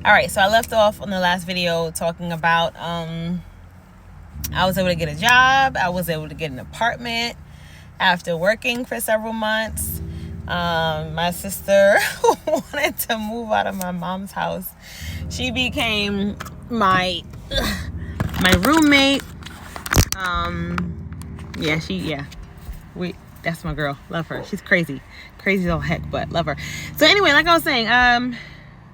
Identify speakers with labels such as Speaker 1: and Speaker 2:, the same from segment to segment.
Speaker 1: All right, so I left off on the last video talking about I was able to get a job. I was able to get an apartment after working for several months. My sister wanted to move out of my mom's house. She became my roommate. That's my girl. Love her. She's crazy as all heck, but love her. So anyway, like I was saying,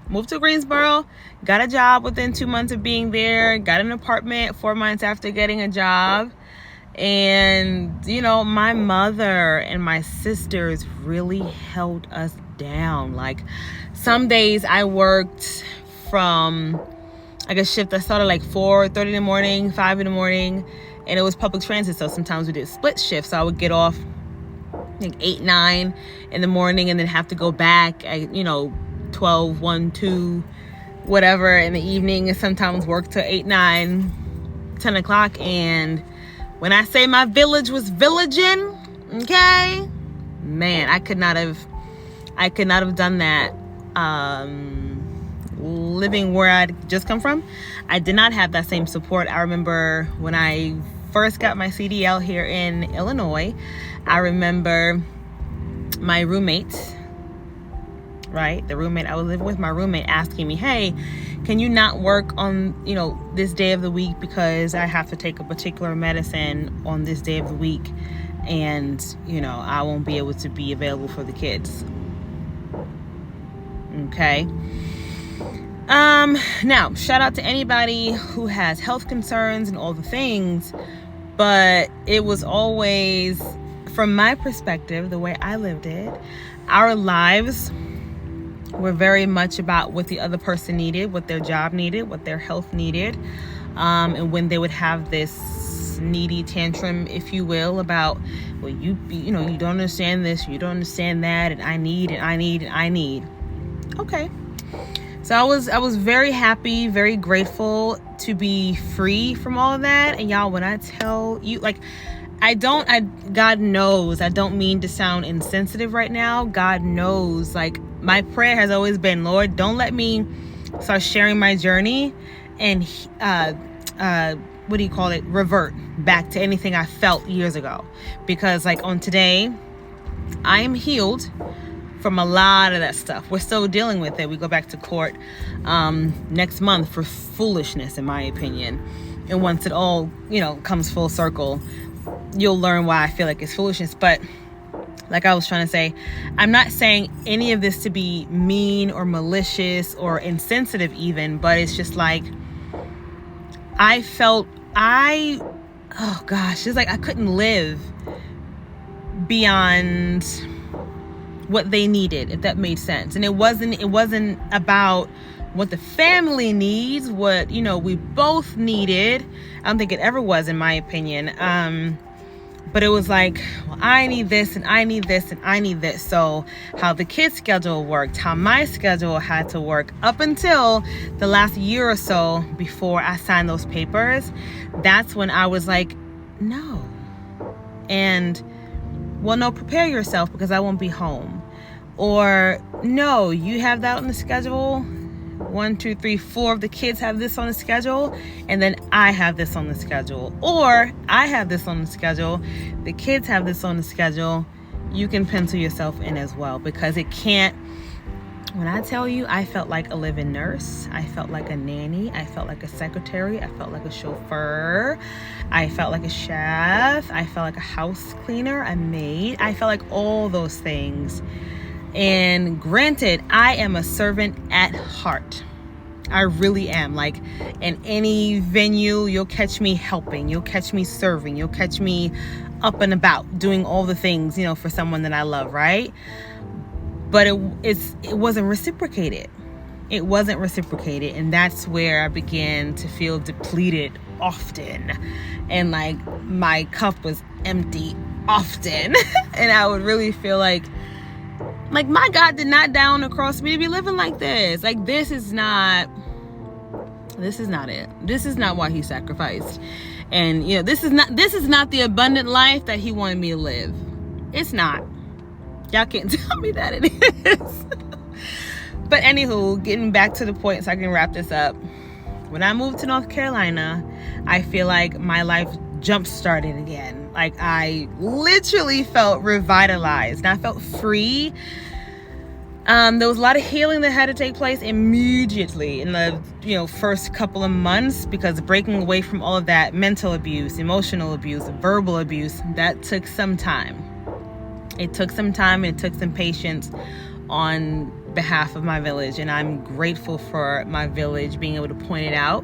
Speaker 1: moved to Greensboro, got a job within 2 months of being there, got an apartment 4 months after getting a job. And, you know, my mother and my sisters really held us down. Like, some days I worked from, like, a shift that started like 4:30 in the morning, 5 in the morning, and it was public transit. So sometimes we did split shifts. So I would get off like 8, 9 in the morning and then have to go back at, 12, 1, 2, whatever in the evening, and sometimes work till 8, 9, 10 o'clock. And when I say my village was villaging, okay, man, I could not have done that living where I'd just come from. I did not have that same support. I remember when I first got my CDL here in Illinois, I remember my roommate, right? The roommate I was living with, my roommate asking me, hey, can you not work on, this day of the week because I have to take a particular medicine on this day of the week, and, I won't be able to be available for the kids. Okay. Now, shout out to anybody who has health concerns and all the things, but it was always, from my perspective, the way I lived it, our lives were very much about what the other person needed, what their job needed, what their health needed. And when they would have this needy tantrum, if you will, about, well, you don't understand this, you don't understand that, and I need. Okay. So I was very happy, very grateful to be free from all of that. And y'all, when I tell you, like, God knows, I don't mean to sound insensitive right now. God knows, like, my prayer has always been, Lord, don't let me start sharing my journey and, revert back to anything I felt years ago. Because, like, on today, I am healed from a lot of that stuff. We're still dealing with it. We go back to court next month for foolishness, in my opinion. And once it all, comes full circle, you'll learn why I feel like it's foolishness. But like I was trying to say, I'm not saying any of this to be mean or malicious or insensitive even, but it's just like, it's like I couldn't live beyond what they needed, if that made sense. And it wasn't about what the family needs, what, we both needed. I don't think it ever was, in my opinion. But it was like, well, I need this and I need this and I need this. So how the kids' schedule worked, how my schedule had to work up until the last year or so before I signed those papers, that's when I was like, no. And, well, no, prepare yourself because I won't be home. Or, no, you have that on the schedule. 1, 2, 3, 4 of the kids have this on the schedule, and then I have this on the schedule. Or I have this on the schedule, the kids have this on the schedule. You can pencil yourself in as well, because it can't. When I tell you, I felt like a living nurse, I felt like a nanny, I felt like a secretary, I felt like a chauffeur, I felt like a chef, I felt like a house cleaner, a maid, I felt like all those things. And granted, I am a servant at heart. I really am. Like, in any venue, you'll catch me helping, you'll catch me serving, you'll catch me up and about doing all the things, for someone that I love, right? But it wasn't reciprocated. It wasn't reciprocated. And that's where I began to feel depleted often. And like my cup was empty often. And I would really feel like my God did not die on the cross for me to be living like this. Like, this is not it. This is not why he sacrificed. And, this is not the abundant life that he wanted me to live. It's not. Y'all can't tell me that it is. But anywho, getting back to the point so I can wrap this up. When I moved to North Carolina, I feel like my life jump-started again. Like, I literally felt revitalized and I felt free. There was a lot of healing that had to take place immediately in the first couple of months, because breaking away from all of that mental abuse, emotional abuse, verbal abuse, that took some time. It took some time and it took some patience on behalf of my village, and I'm grateful for my village being able to point it out,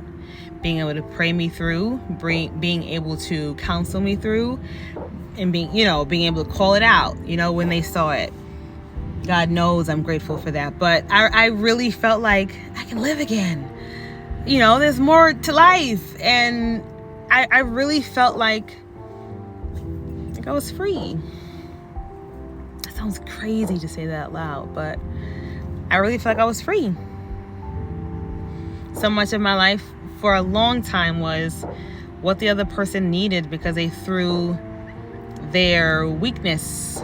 Speaker 1: being able to pray me through, being able to counsel me through, and being able to call it out when they saw it. God knows I'm grateful for that. But I really felt like I can live again. There's more to life. And I really felt like I was free. That sounds crazy to say that out loud, but I really felt like I was free. So much of my life for a long time was what the other person needed, because they threw their weakness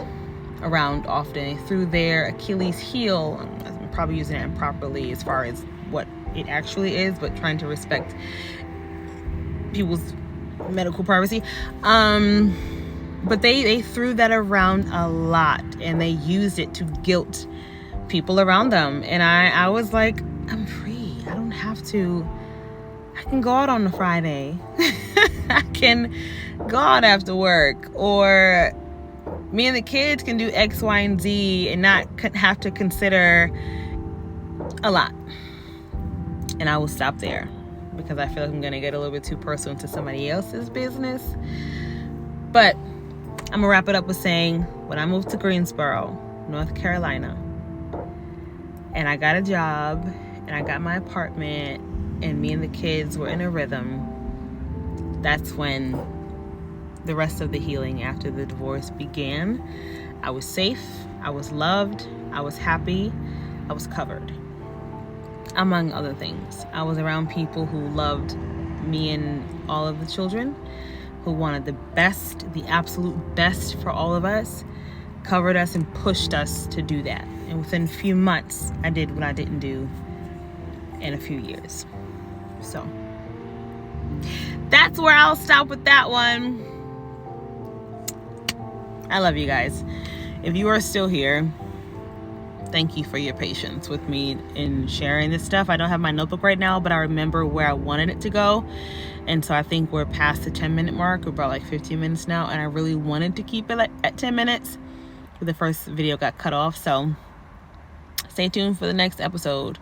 Speaker 1: around often. They threw their Achilles heel. I'm probably using it improperly as far as what it actually is, but trying to respect people's medical privacy. But they threw that around a lot, and they used it to guilt people around them. And I was like, I'm free. I don't have to. I can go out on a Friday. I can go out after work, or me and the kids can do X, Y, and Z and not have to consider a lot. And I will stop there, because I feel like I'm going to get a little bit too personal into somebody else's business. But I'm going to wrap it up with saying, when I moved to Greensboro, North Carolina, and I got a job and I got my apartment and me and the kids were in a rhythm, that's when the rest of the healing after the divorce began. I was safe, I was loved, I was happy, I was covered, among other things. I was around people who loved me and all of the children, who wanted the best, the absolute best for all of us, covered us and pushed us to do that. And within a few months, I did what I didn't do in a few years. So that's where I'll stop with that one. I love you guys. If you are still here, thank you for your patience with me in sharing this stuff. I don't have my notebook right now, but I remember where I wanted it to go. And so I think we're past the 10-minute mark. We're about like 15 minutes now. And I really wanted to keep it at 10 minutes. But the first video got cut off. So stay tuned for the next episode.